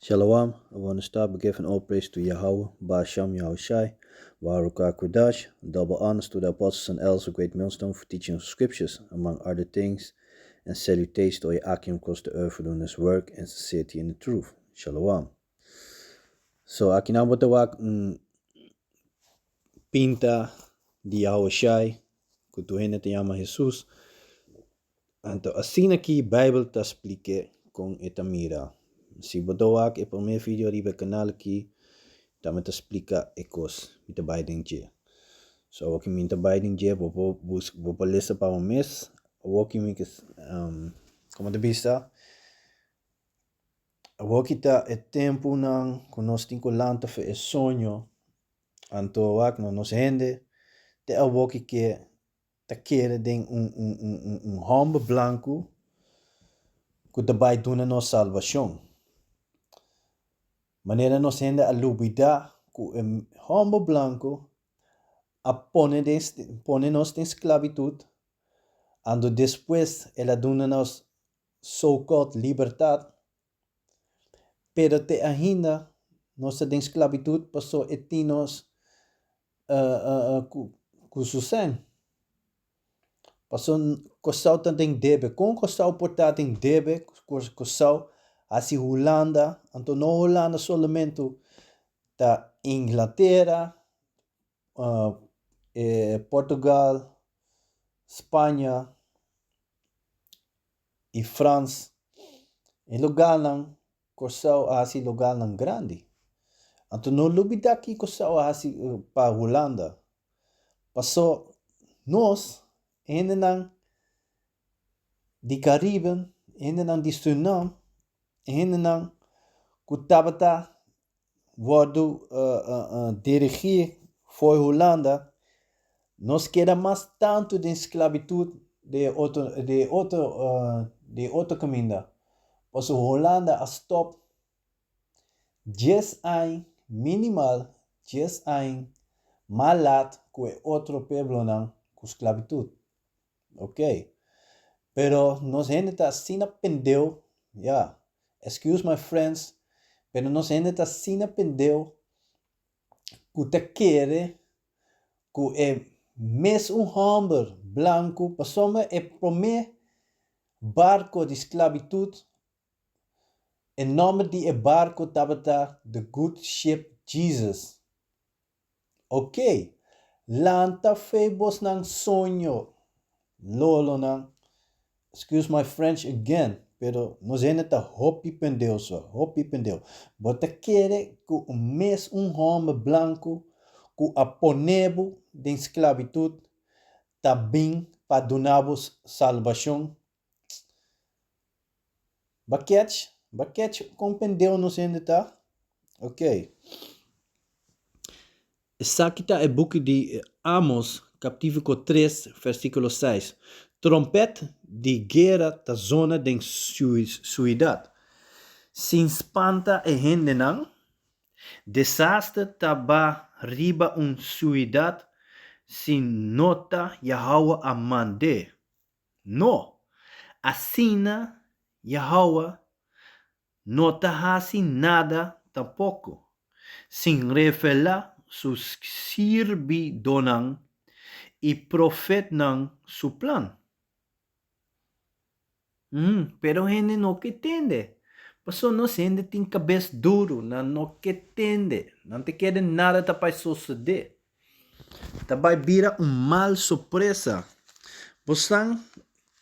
Shalom, I want to start by giving all praise to Yahawah, bahasham Yahawashi, Baruch Kodash, double honors to the apostles and elders of Great Millstone for teaching of scriptures, among other things, and salutations to Akim across the earth for doing his work and sincerity in the truth. Shalom. So, aqui na botawak pinta de Yahawashi, que tu te llama Jesus, então assim aqui Bible te explica com esta mira. Se botawak é o primeiro vídeo ali no canal aqui, também te explica ecos mit Biden dia. So aqui mit Biden dia vou lista para mês, aqui mit como te vista, aqui tá é tempo não que nós temos lanto é sonho, então aqui não nos rende, te aqui que te quer den homem branco que te vai dar nossa salvação. Maneira nos rende a lubida que homem branco a pone-nos em esclavitud, e depois ela dá-nos so-called liberdade, pero te ainda nós em esclavitud passou etinos com sucem. Passou costal também debe, com costal portado em debe, costal assim Holanda, então não Holanda somente da Inglaterra, Portugal, Espanha e França, em lugar não, corsau assim lugar não grande. Então não lubida aqui corsau assim para Holanda. Passou nós, ainda não de Caribe, ainda não de Suriname, ainda não que tabata wordt dirigir foi Holanda. Nós queda mais tanto de esclavitud de outro caminho. Pois Holanda a stop 10 anos minimal 10 anos malat que outro pueblo não com esclavitud. Ok? Pero nós gente tá assim pendeu, excuse my friends, pero nós gente tá assim pendeu que te quer que é mes homem branco passou é primeiro barco de esclavitud. Em nome de barco tabata the good ship Jesus. Ok, lanta febos ng sonho, lolo ng, excuse my French again, pero nos ainda hopi pendeu. Bota quere que mes homem branco que aponebo de esclavitud também para donarvos salvação. Baquete compreendeu nos ainda tá? Ok. Essa aqui tá é book de Amos, capítulo 3, versículo 6. Trompete de guerra da zona de cidade. Se espanta e rende não. Desastre taba riba cidade. Se nota Yahawah a mande. No. Assina Yahawah nota hasi nada tampouco. Sem revelar sus servidonang e profetnang su plan. Pero gente não que entende. Passou não gente tem cabeça duro, não que entende. Não te quer nada tá para suceder. Tá vai vira mal surpresa. Você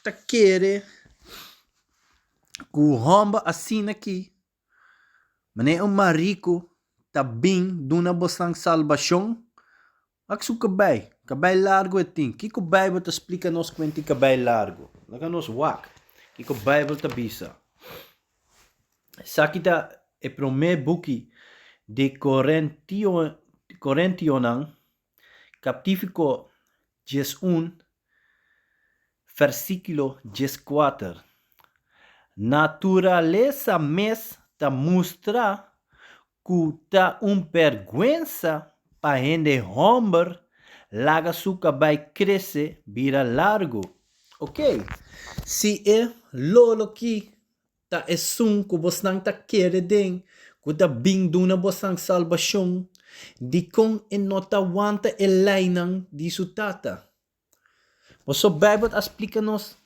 tá quer que o homem assim aqui, mas marico tá bem duna bostang salvação. Aksu cabay largo etin. Kiko Bible te explica nos kwenti cabay largo. Laga nos wak. Kiko Bible te bisa. Sakita e primeiro buki de Corintionang, capítulo 11, versículo 14. Naturaleza mes te mostra que tá vergüenza para gente homem, laga suca vai crescer, vira largo. Ok? Se é lolo que ta esun ku bosnang ta kere ding, ku ta bing duna bosang salvasyong, di kong enota wanta elainang di sutata. So Bible explica-nos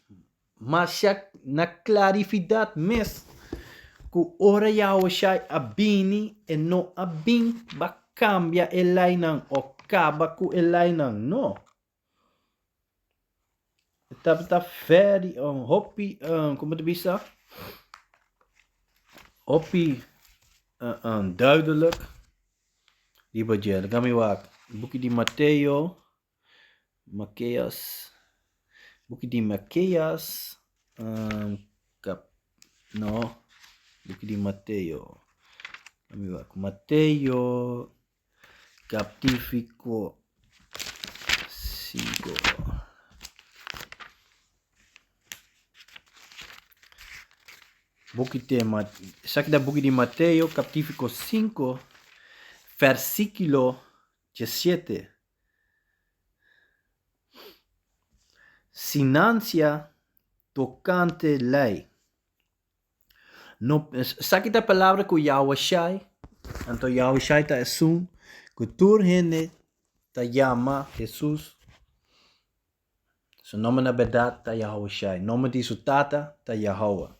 masyak na claridad mes ku ora Yahawashi abini e no abing ba cambia elainang o kaba ku elainang no. Tá very hopi como te bisa hopi duidelijk die budget kami wak buki di Mateus buki di Mateus buki di Mateo kami wak Mateo capítulo 5. Buki di Mateo, capítulo 5, versículo 17. Sinancia tocante lei. No, sakit a palavra ku Yahawashi, anto Yahawashi ta esun, ku tur hene ta llama Jesus. Su nome na verdad ta Yahawashi, nome di su tata ta Yahawah.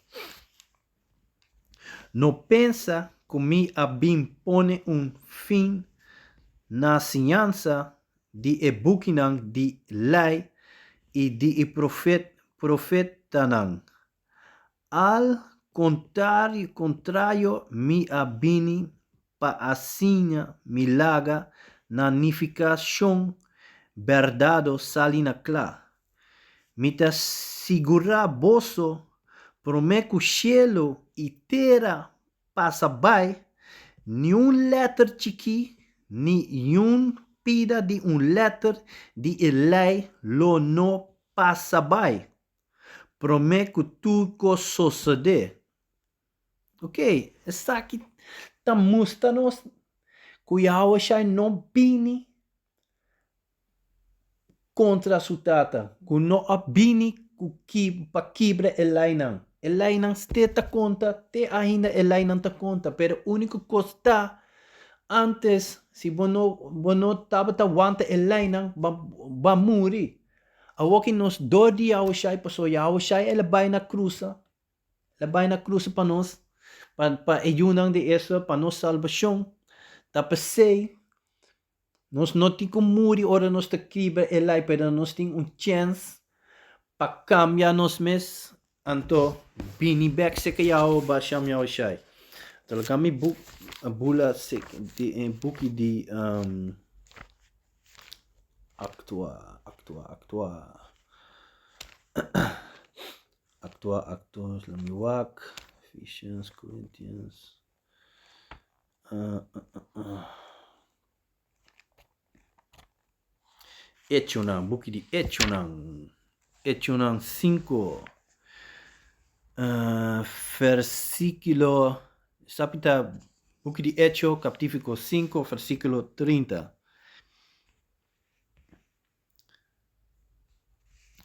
No pensa que abim pone fim na ciência de ebukinang di lei e de profetanang. Al contrário, mi abini pa assina milaga na nificação verdade salina clá. Mi ta segura boso prometo cielo e terra passa by, nenhum letter chiqui, nenhum pida de letter de lei lo no passa by. Prometo tudo suceder. Ok, essa aqui tá mostrando-nos que Yahawashi não bini contra a sutata, que não bini para quebrar lei não. Elainang steta conta, te ainda elainang ta conta, pero único costa antes si bono taba ta wanta elainang ba muri. Awokin nos dodi Yahawashi paso Yahawashi elabay na cruza pa nos pa ayunang de eso pa nos salvación. Tapasay nos noti muri ora nos ta kiba elay pero nos ting chance pa cambia nos mes. Anto binibek se kayaw bahasham Yahawashi. Tolo kami bula se di buki di actua lamiwak Ephesians Corinthians buki di Echunang 5 versículo, sapita, buki di Hecho, capítulo 5, versículo 30.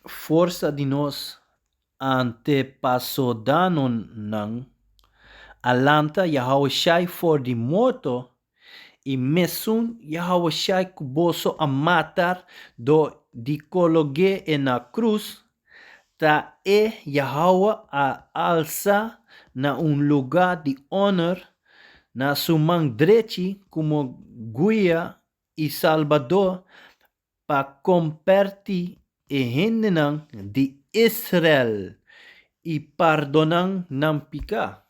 Força de nós antepassados nang alanta Yahawashi for de morto e mesun Yahawashi kuboso a matar do de coloque na cruz. Ta Yahawah a alça na lugar de honor na sua direita como guia e salvador para convertir e hendenang de Israel e pardonang nam pica.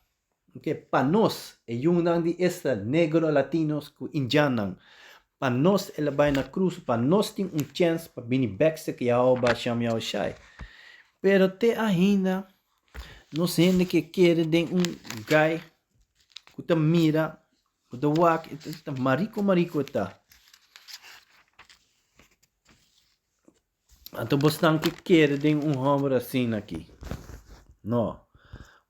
Okay, panos e yunang de Israel, negro, latinos, indianang. Panos elabay na cruz, panos ting chance para binibek sa Yahawah bahasham Yahawashi. Pero te ainda não sente que quer de guy que te mira, que te wak, tá marico tá. Então você não quer de homem assim aqui. Não.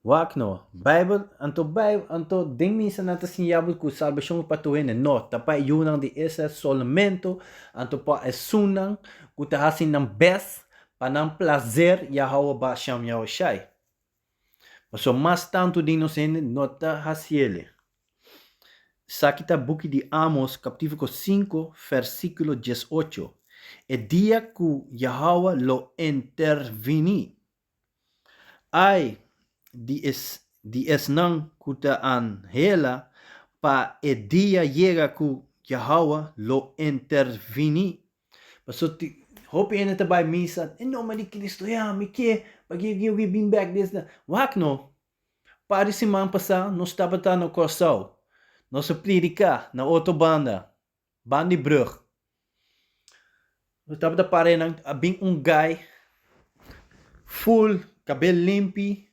Wak no. Bible, anto ding minsa nata sinyabu ku salvação patuene. No, tapai yunang de essa solamento, anto pa esunang, ku ta hasin ng best, panang prazer Yahawah bahasham Yahawashi. So, mas tanto de inocente nota haciele. Sakita buki de Amos, capítulo 5, versículo 18. El día que Yahawah lo intervení. Ay, di esnan kuta anhelá pa el día yega que Yahawah lo intervení. So, hope in het bij misa. En no, maar die Cristo, ja, me que, but you been back this. Wak no. Para semana passada, nós estávamos no Corsal. Nós predicar na autobanda. Bandibrug. Nós estávamos parando, bem guy. Full, cabelo limpo,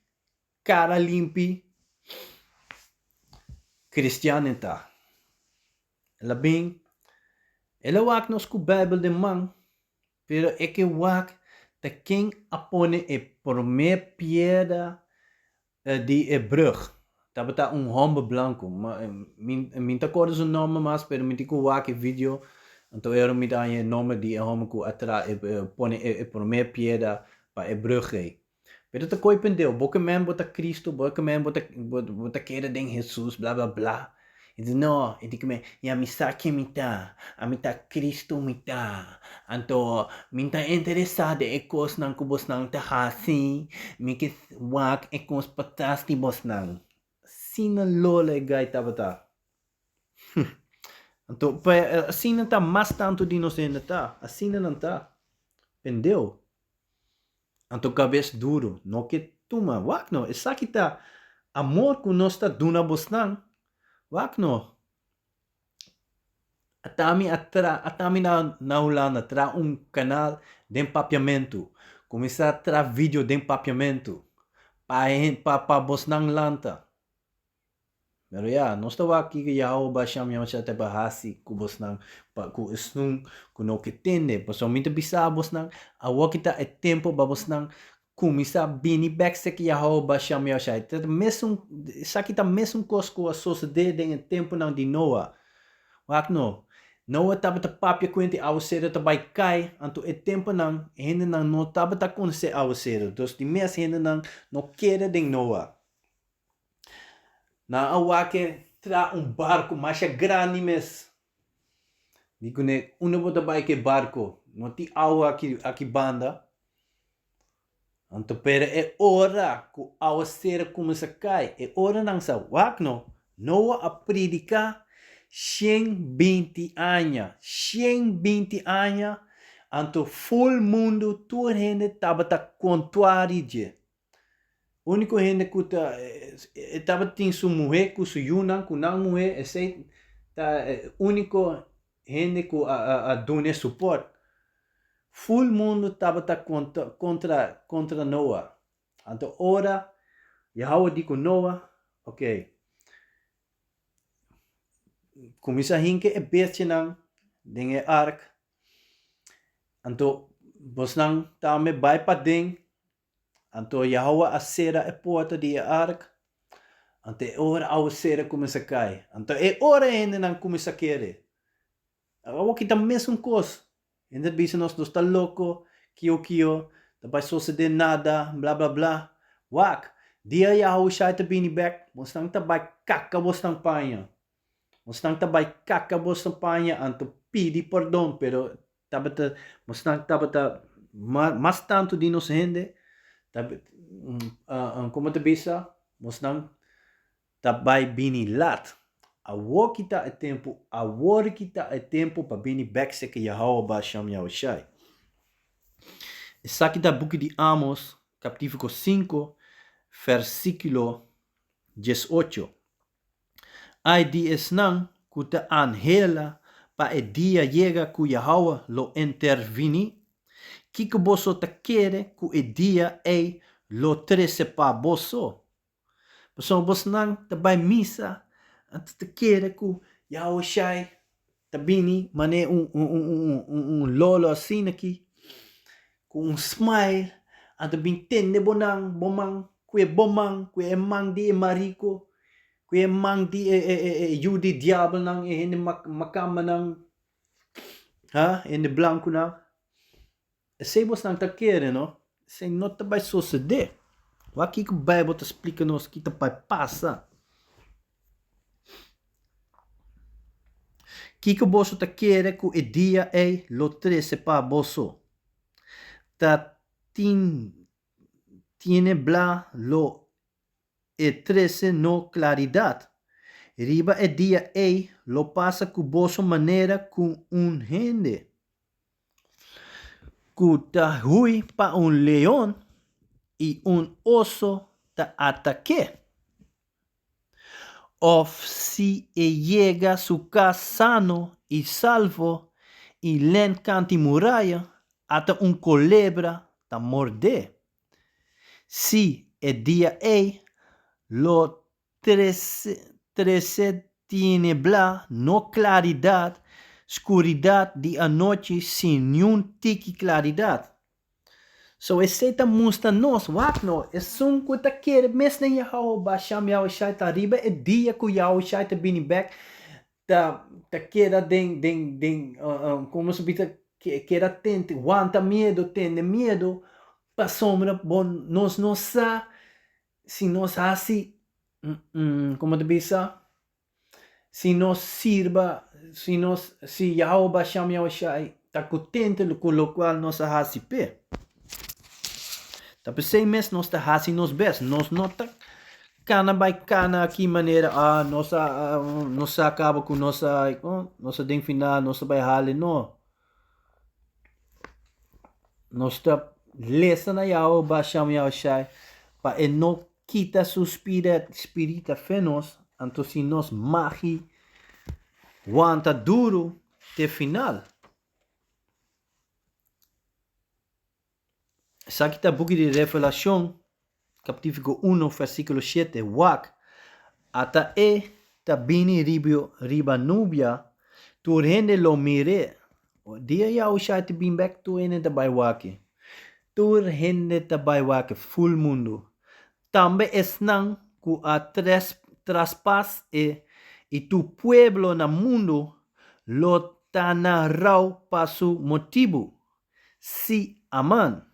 cara limpa. Cristiano tá. Ela bem. Ela wak nos com Bíblia de mão. Pero é que wak, de quem apone é por me piedra de brug. Tabata homem branco. Minta cores o nome mas pero minta com wak vídeo. Então era minta o nome de homem que atrás pone por me piedra para brug. Pero te coi pendeu, boca man bota Cristo, boca man bota queda de Jesus, blá blá blá. E diz, não, e diz me, ya me saque mita, a mita Cristo mita. Anto, minta interessado e cos nang kubos nang tahasi, mi que wak e cos patas ti bos nang. Sina lola e gai tabata. Anto, assim não tá mais tanto de inocente tá, assim não tá. Pendeu. Anto cabeça duro, no que tuma, wak no, essa aqui tá amor que nós tá duna bosnang. Wak no. Atami na Holanda tra canal de empapiamento. Começar a tra vídeo de empapiamento. Pa bosnang lanta. Pero ya, nós tá aqui que Yahawah bahasham Yahawashi te bahasi ku bosnang pa ku esnun ku no que tende. Paso minta bisa bosnang awa kita e tempo ba bosnang kumisa bini backsek Yahawah bahasham Yahawashi. Tá mesmo sa kita mesmo cosco a suceder em tempo não de Noah. Wak no. Noah tava ta papia kwente awsero ta by kai anto e tempo não hende não no tava ta conse awsero. Dus die mes hende não no queda de Noah. Na awake tra barco mais grande mes. Digo ne uno bota by que barco, no ti awa aqui banda. Anto pera é hora que a ser começa a cair. É hora não sa wak no. Noah a predicar 120 anos. 120 anos. Anto full mundo toda gente tava ta contrari. Único gente que estava tem sua mulher com sua yuna com não mulher esse tá único gente que a dona suporte full mundo estava tá contra Noah. Então ora Yahawah digo Noah, ok, começa a hinke e beste não dengue ark. Então vos não tá me vai para dentro. Anto Yahawah acera e porta de ark. Ante ora a acera começa a cair. Anto é hora ainda não começa a querer. Agora kita mesmo coisa. Ainda bisa nós dos tá louco, kio, tá vai suceder nada, blá blá blá. Wak, dia Yahawashi tá bini back, mostang tá vai caca mostang panha. Mostang tá vai caca mostang panha, anto pedi perdão, pero tabata mostang tabata mas tanto de inocente. Como te bisa, mostang tabay binilat. Awor kita e tempo para bini backse que Yahawah bahasham Yahawashi. Essa aqui da book de Amos, capítulo 5, versículo 18. Ai di esnan kuta anhelá pa e dia yega ku Yahawah lo intervení. Kiko boso ta quere ku e dia e lo trece pa boso. Paso bos nang tabay misa at ta quere ku Yahawashi tabini mane lolo assim aqui com smile at bin tende bonang bomang ku e mang di e marico ku e mang di yudi diablo nang e hende makama nang ha hende blanco nang. Se você não está querendo, se não vai suceder. O que a Bíblia te explica nos que vai passar. Que você te quer que o dia é lo 13 para você. Ta tiene bla lo e 13 no claridade. Riba e dia e lo passa com boa maneira com gente. Que ta hui pa leão e oso ta ataque. Of si llega su casa sano y salvo y len canti muralla hasta culebra ta morde. Si el día lo 13 tiene bla, no claridad, oscuridad de anoche sin ni un tiki claridad. So essa musta nos wakno es kuta kere mes na Yahawah bahasham Yahawashi ta riba e dia ku Yahawashi ta bini back ta kera den como se bita kera tente wanta medo tende medo pa sombra bon nos sa si nos hasi como te bisa si nos sirva si Yahawah bahasham Yahawashi ta contente con lo cual nos hasi pe. Tapi sem mes nos te hasi nos best. Nos nota cana by cana aqui maneira nossa acaba com nossa ding final, nossa by hale no. Nos ta lesa na Yahawah bahasham Yahawashi pa e no quita su spirita fenos, anto si nos magi wanta duro te final. Sabe que book de Revelación, capítulo 1, versículo 7, wak, ata ta bini riba nubia, tu rende lo mire, dia Yahawashi te bin back tu ene ta bay waki, tu rende ta bay waki, full mundo, tambe esnan ku a traspas e tu pueblo na mundo, lo tanarau pasu motivo, si aman.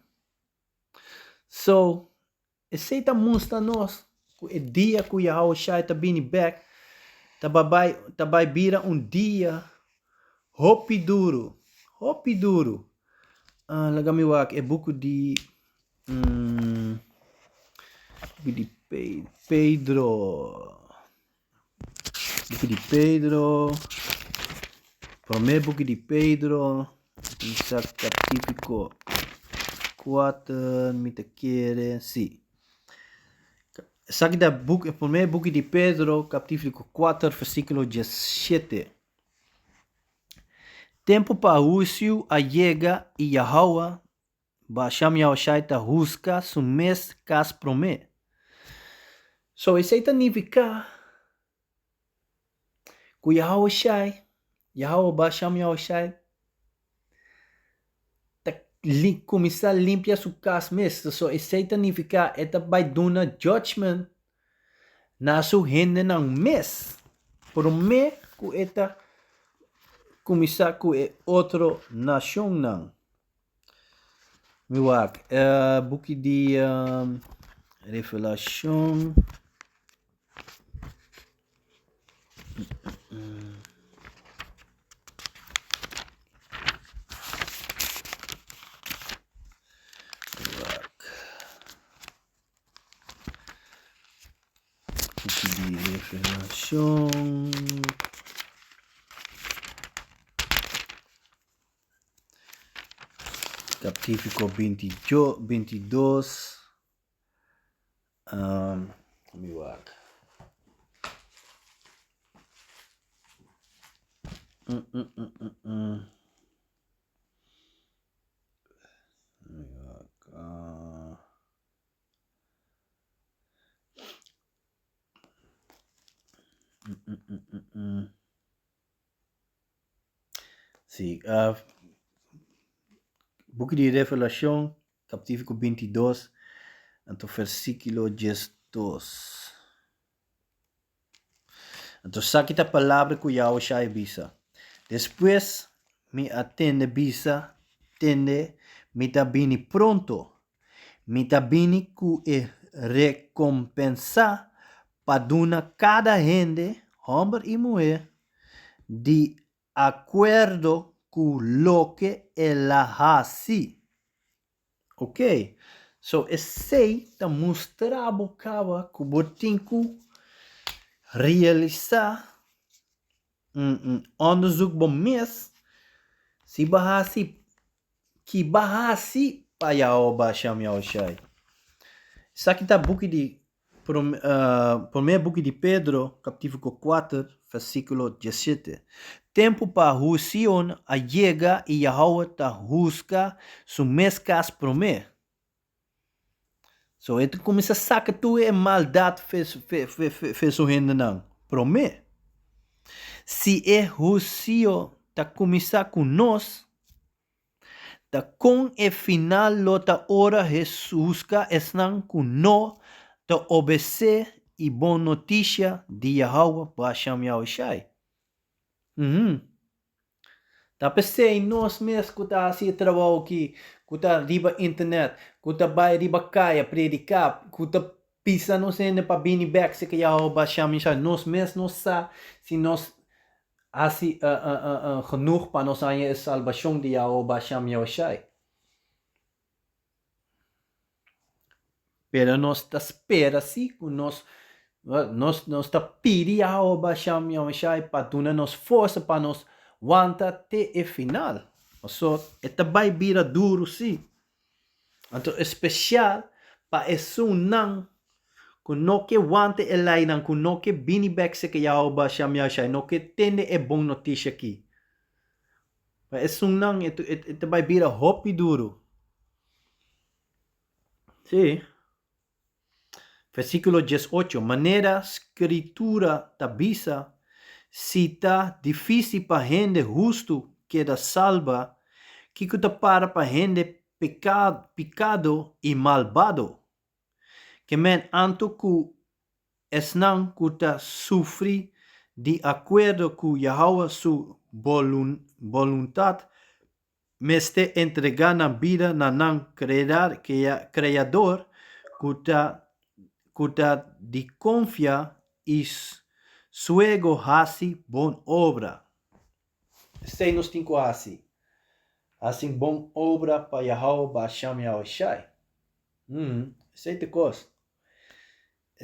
So, essa musta nos, o dia que Yahawashi ta bini back, tabai bira dia hopi duro. Lagami wak e buku di Pedro. Buku di Pedro. Primeiro buku di Pedro, isa capítulo 4, me te quiere, sí. Sabe da book, o primeiro book de Pedro, capítulo 4, versículo 17. Tempo para uso a yega e Yahawah, bahasham Yahawashi ta busca su mes cas prome. So, isso aí significa que Yahawah bahasham Yahawashi começar a limpar sua casa mesmo. So, isso significa que ele vai dar judgment na sua gente num mês. Por mês, que ele começar com outra nação. Não. Miwak, book de Revelação. Revelação. Capítulo 22. Miwak. Sí, book de Revelação, capítulo 22, então versículo 12. Então, sabe a palavra que Yahawashi bisa. Depois, me atende me tá bini pronto. Me tá bini ku recompensa para cada gente, hombre y mujer, de acuerdo con lo que él hace. Ok? So, esse está mostrando que você tem que realizar onderzoek bom mês, se bahasi, que bahasi para Yahawah bahasham Yahawashi. Isso aqui está book de primeiro book de Pedro, capítulo 4, versículo 17. Tempo para Husion, a yega e Yahawah ta busca su mescas promê. So, itu começa a sacar tu é maldade fez o rende não. Promê. Se é Husio ta começar com nós, ta com e final lota hora Jesus ka esnan com nós, ta obedecer e boa notícia de Yahawah bahasham Yahawashi. Ta pensei nós mesmos que tá assim trabalho aqui, que tá riba internet, que tá vai riba caia predicar, que tá pisa não sei para bini back se que Yahawah bahasham Yahawashi. Nós mesmos não sa se nós assim genoeg para nós a salvação de Yahawah bahasham Yahawashi. Pero nós tá espera assim, nós tá pedindo Yahawah bahasham Yahawashi para dar nos força para nós aguentar até o final. So, esta vai vir duro sim. Então, especial para esse não que não que aguante o lainan, que não que bini back se que Yahawah bahasham Yahawashi, não que tende é bom notícia aqui. Para esse não, esta vai vir hopi duro. Sim. Versículo 18. Maneira escritura tabisa, se está difícil para gente justo que da salva, que está para gente pecado e malvado. Que men anto que esnan que está sofre de acordo com Yahawah su voluntade, me este entregando a vida na nan criador que está de confia e suego hasi bon obra. Sei nos cinco hasi. Assim bon obra para Yahawah bahasham Yahawashi. Sei de coisa.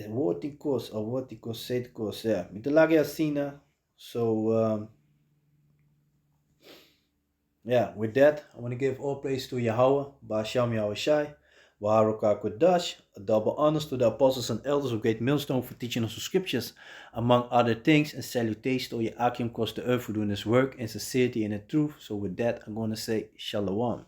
What sei de coisa. Yeah. Muito lage assim, né? So, yeah, with that, I want to give all praise to Yahawah bahasham Yahawashi. Kodash, a double honors to the apostles and elders of Great Millstone for teaching us the scriptures, among other things, and salutations to Yahakim across the earth for doing this work in sincerity and in truth. So with that, I'm going to say Shalom.